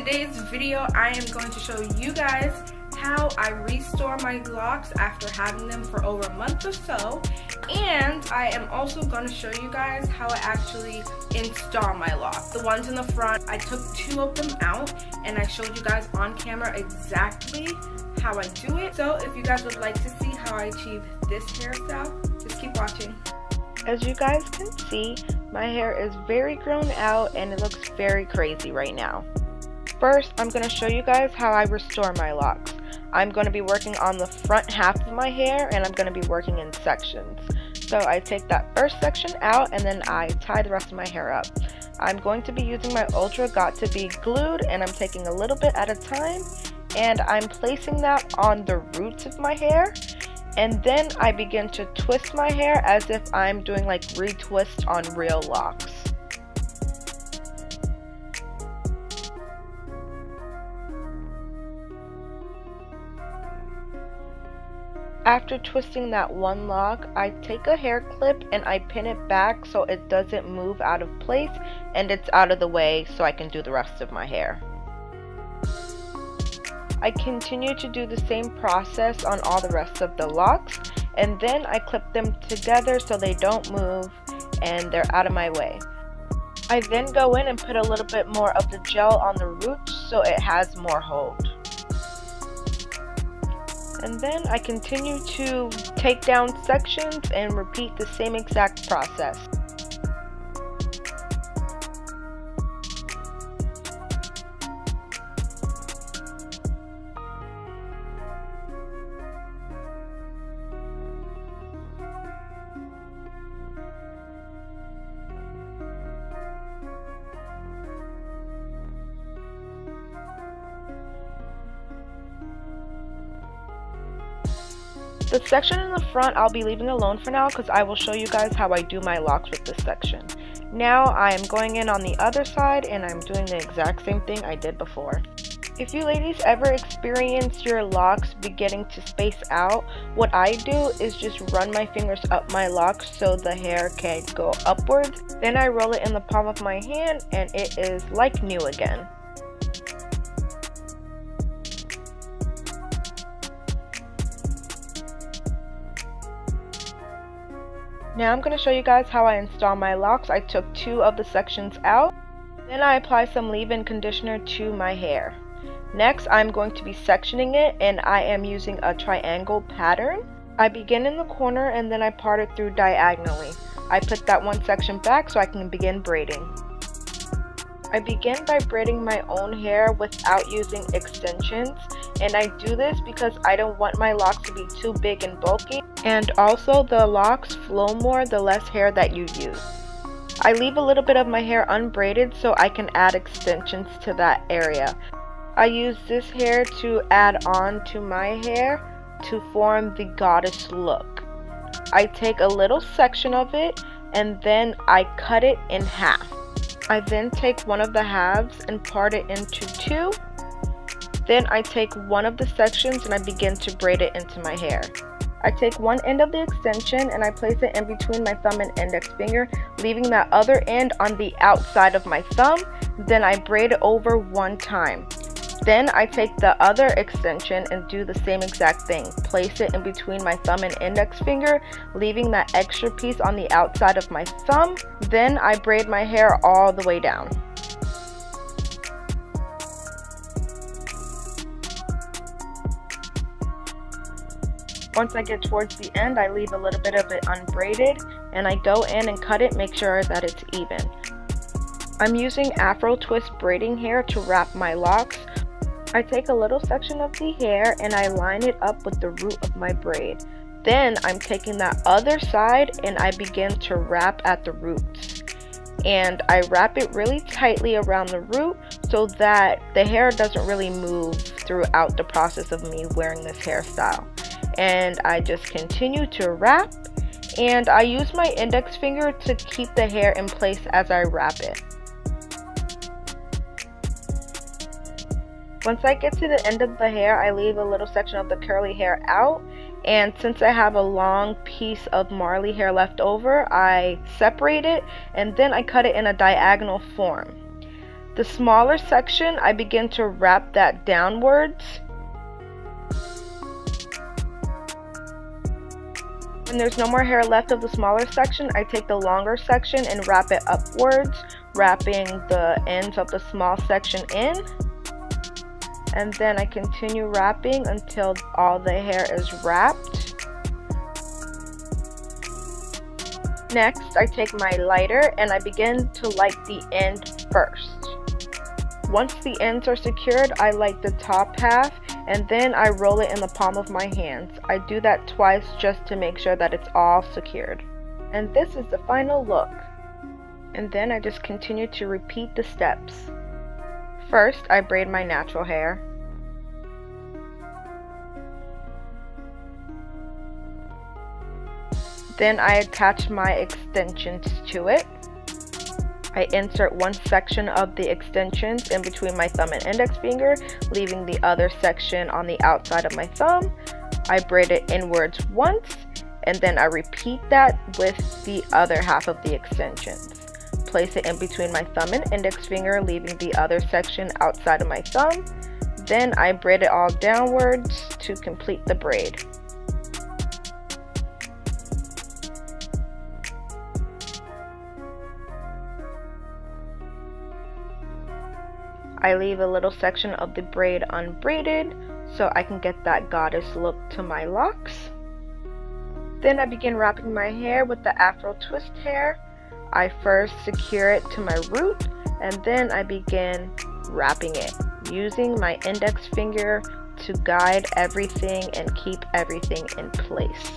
today's video, I am going to show you guys how I restore my locks after having them for over a month or so. And I am also going to show you guys how I actually install my locks. The ones in the front, I took 2 of them out and I showed you guys on camera exactly how I do it. So if you guys would like to see how I achieve this hairstyle, just keep watching. As you guys can see, my hair is very grown out and it looks very crazy right now. First, I'm going to show you guys how I restore my locks. I'm going to be working on the front half of my hair and I'm going to be working in sections. So I take that first section out and then I tie the rest of my hair up. I'm going to be using my Ultra Got to Be glued and I'm taking a little bit at a time and I'm placing that on the roots of my hair. And then I begin to twist my hair as if I'm doing like retwist on real locks. After twisting that one lock, I take a hair clip and I pin it back so it doesn't move out of place and it's out of the way so I can do the rest of my hair. I continue to do the same process on all the rest of the locks, and then I clip them together so they don't move and they're out of my way. I then go in and put a little bit more of the gel on the roots so it has more hold. And then I continue to take down sections and repeat the same exact process. The section in the front I'll be leaving alone for now because I will show you guys how I do my locks with this section. Now I am going in on the other side and I'm doing the exact same thing I did before. If you ladies ever experience your locks beginning to space out, what I do is just run my fingers up my locks so the hair can go upwards. Then I roll it in the palm of my hand and it is like new again. Now I'm going to show you guys how I install my locks. I took 2 of the sections out. Then I apply some leave-in conditioner to my hair. Next, I'm going to be sectioning it and I am using a triangle pattern. I begin in the corner and then I part it through diagonally. I put that one section back so I can begin braiding. I begin by braiding my own hair without using extensions, and I do this because I don't want my locks to be too big and bulky, and also the locks flow more the less hair that you use. I leave a little bit of my hair unbraided so I can add extensions to that area. I use this hair to add on to my hair to form the goddess look. I take a little section of it and then I cut it in half. I then take one of the halves and part it into 2. Then I take one of the sections and I begin to braid it into my hair. I take one end of the extension and I place it in between my thumb and index finger, leaving that other end on the outside of my thumb. Then I braid it over one time. Then I take the other extension and do the same exact thing. Place it in between my thumb and index finger, leaving that extra piece on the outside of my thumb. Then I braid my hair all the way down. Once I get towards the end, I leave a little bit of it unbraided and I go in and cut it, make sure that it's even. I'm using Afro twist braiding hair to wrap my locks. I take a little section of the hair and I line it up with the root of my braid. Then I'm taking that other side and I begin to wrap at the roots. And I wrap it really tightly around the root so that the hair doesn't really move throughout the process of me wearing this hairstyle. And I just continue to wrap and I use my index finger to keep the hair in place as I wrap it. Once I get to the end of the hair, I leave a little section of the curly hair out, and since I have a long piece of Marley hair left over, I separate it and then I cut it in a diagonal form. The smaller section, I begin to wrap that downwards. When there's no more hair left of the smaller section, I take the longer section and wrap it upwards, wrapping the ends of the small section in. And then I continue wrapping until all the hair is wrapped. Next, I take my lighter and I begin to light the end first. Once the ends are secured, I light the top half and then I roll it in the palm of my hands. I do that twice just to make sure that it's all secured. And this is the final look. And then I just continue to repeat the steps. First, I braid my natural hair. Then I attach my extensions to it. I insert one section of the extensions in between my thumb and index finger, leaving the other section on the outside of my thumb. I braid it inwards once, and then I repeat that with the other half of the extensions. Place it in between my thumb and index finger, leaving the other section outside of my thumb. Then I braid it all downwards to complete the braid. I leave a little section of the braid unbraided so I can get that goddess look to my locks. Then I begin wrapping my hair with the Afro twist hair. I first secure it to my root and then I begin wrapping it using my index finger to guide everything and keep everything in place.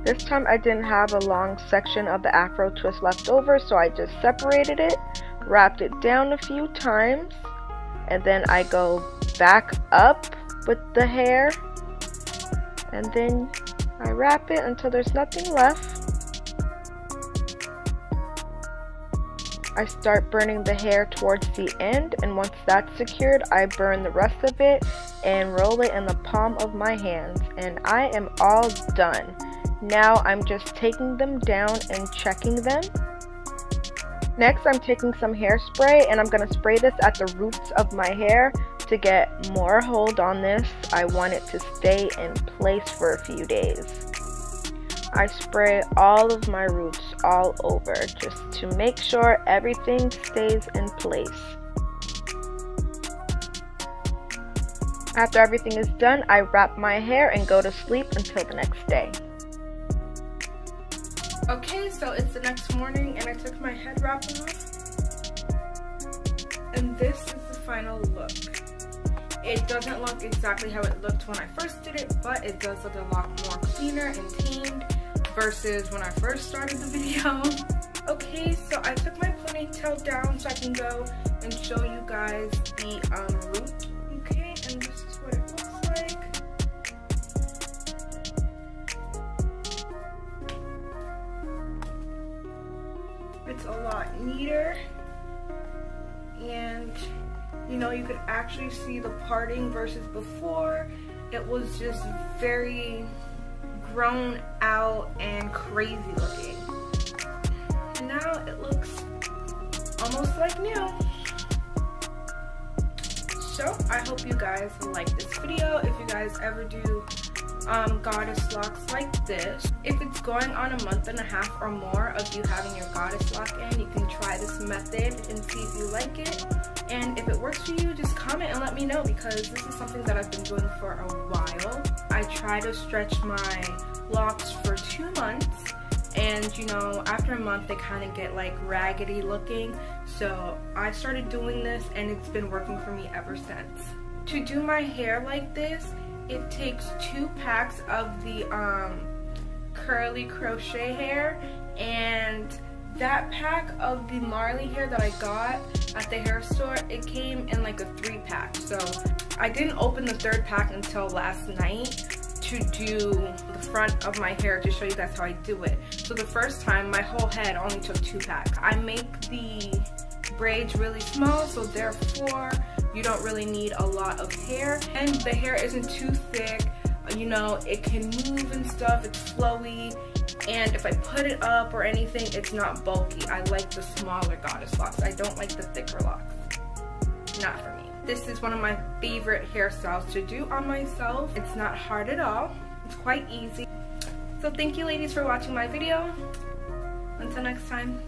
This time I didn't have a long section of the Afro twist left over, so I just separated it, wrapped it down a few times, and then I go back up with the hair, and then I wrap it until there's nothing left. I start burning the hair towards the end, and once that's secured, I burn the rest of it and roll it in the palm of my hands, and I am all done. Now I'm just taking them down and checking them. Next, I'm taking some hairspray and I'm going to spray this at the roots of my hair to get more hold on this. I want it to stay in place for a few days. I spray all of my roots all over just to make sure everything stays in place. After everything is done, I wrap my hair and go to sleep until the next day. Okay, so it's the next morning and I took my head wrapping off. And this is the final look. It doesn't look exactly how it looked when I first did it, but it does look a lot more cleaner and tamed versus when I first started the video. Okay, so I took my ponytail down so I can go and show you guys the root. Okay, and this is what it looks like. It's a lot neater, and you know, you could actually see the parting versus before. It was just very grown out and crazy looking. And now it looks almost like new. So I hope you guys like this video. If you guys ever do goddess locks like this, if it's going on a month and a half or more of you having your goddess lock in, you can try this method and see if you like it. And if it works for you, just comment and let me know, because this is something that I've been doing for a while. I try to stretch my locks for 2 months, and you know, after a month they kind of get like raggedy looking. So I started doing this and it's been working for me ever since. To do my hair like this, it takes 2 packs of the curly crochet hair, and that pack of the Marley hair that I got at the hair store, it came in like a 3-pack. So I didn't open the 3rd pack until last night to do the front of my hair to show you guys how I do it. So the first time, my whole head only took 2 packs. I make the braids really small, so therefore you don't really need a lot of hair, and the hair isn't too thick. You know, it can move and stuff, it's flowy, and if I put it up or anything, it's not bulky. I like the smaller goddess locks. I don't like the thicker locks. Not for me. This is one of my favorite hairstyles to do on myself. It's not hard at all. It's quite easy. So thank you ladies for watching my video. Until next time.